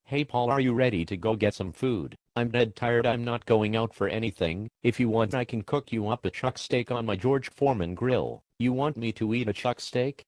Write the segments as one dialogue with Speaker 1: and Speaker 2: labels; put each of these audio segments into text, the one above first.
Speaker 1: Hey Paul, are you ready to go get some food? I'm dead tired. I'm not going out for anything. If you want, I can cook you up a chuck steak on my George Foreman grill. You want me to eat a chuck steak?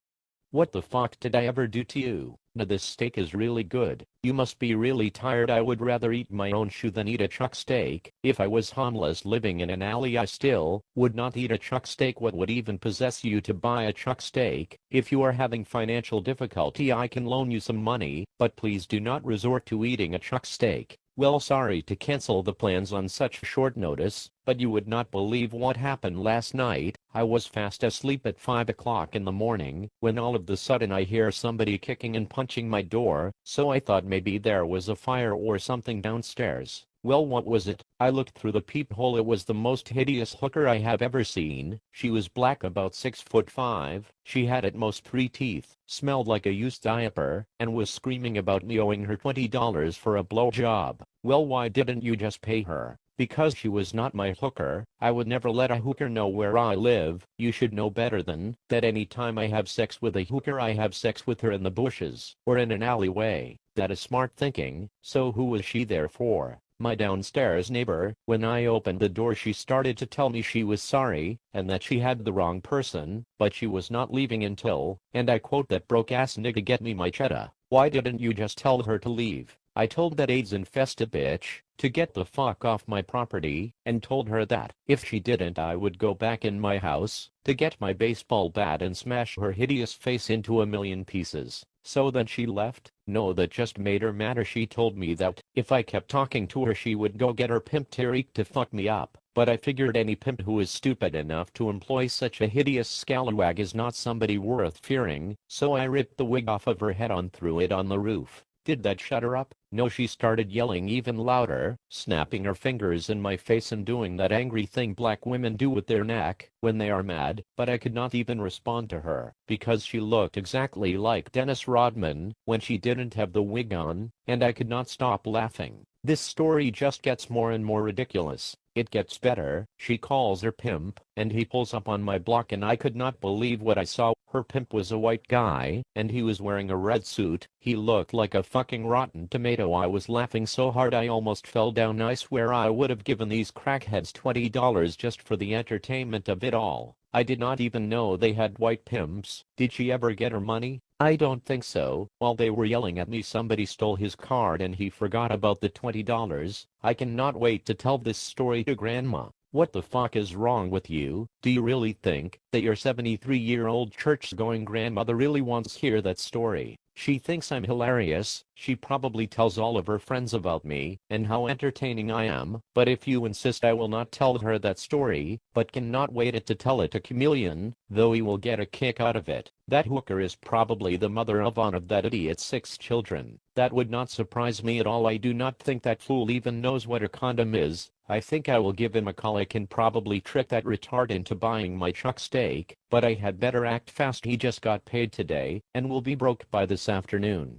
Speaker 1: What the fuck did I ever do to you? Now this steak is really good. You must be really tired. I would rather eat my own shoe than eat a chuck steak. If I was homeless living in an alley, I still would not eat a chuck steak. What would even possess you to buy a chuck steak? If you are having financial difficulty, I can loan you some money, but please do not resort to eating a chuck steak. Well, sorry to cancel the plans on such short notice, but you would not believe what happened last night. I was fast asleep at 5 o'clock in the morning, when all of the sudden I hear somebody kicking and punching my door, so I thought maybe there was a fire or something downstairs. Well, what was it? I looked through the peephole. It was the most hideous hooker I have ever seen. She was black, about 6'5". She had at most 3 teeth, smelled like a used diaper, and was screaming about me owing her $20 for a blowjob. Well, why didn't you just pay her? Because she was not my hooker. I would never let a hooker know where I live. You should know better than that. Any time I have sex with a hooker, I have sex with her in the bushes or in an alleyway. That is smart thinking. So who was she there for? My downstairs neighbor. When I opened the door, she started to tell me she was sorry and that she had the wrong person, but she was not leaving until, and I quote, "that broke ass nigga get me my cheddar." Why didn't you just tell her to leave? I told that AIDS infested bitch to get the fuck off my property, and told her that if she didn't, I would go back in my house to get my baseball bat and smash her hideous face into a million pieces. So then she left? No, that just made her madder. She told me that if I kept talking to her, she would go get her pimp Tariq to fuck me up. But I figured any pimp who is stupid enough to employ such a hideous scallywag is not somebody worth fearing, so I ripped the wig off of her head and threw it on the roof. Did that shut her up? No, she started yelling even louder, snapping her fingers in my face and doing that angry thing black women do with their neck when they are mad, but I could not even respond to her, because she looked exactly like Dennis Rodman when she didn't have the wig on, and I could not stop laughing. This story just gets more and more ridiculous. It gets better. She calls her pimp, and he pulls up on my block, and I could not believe what I saw. Her pimp was a white guy, and he was wearing a red suit. He looked like a fucking rotten tomato. I was laughing so hard I almost fell down. I swear I would have given these crackheads $20 just for the entertainment of it all. I did not even know they had white pimps. Did she ever get her money? I don't think so. While they were yelling at me, somebody stole his card and he forgot about the $20. I cannot wait to tell this story to Grandma. What the fuck is wrong with you? Do you really think that your 73-year-old church-going grandmother really wants to hear that story? She thinks I'm hilarious. She probably tells all of her friends about me and how entertaining I am, but if you insist, I will not tell her that story, but cannot wait to tell it to Chameleon, though he will get a kick out of it. That hooker is probably the mother of one of that idiot's 6 children. That would not surprise me at all. I do not think that fool even knows what a condom is. I think I will give him a call. I can probably trick that retard into buying my chuck steak, but I had better act fast. He just got paid today and will be broke by this afternoon.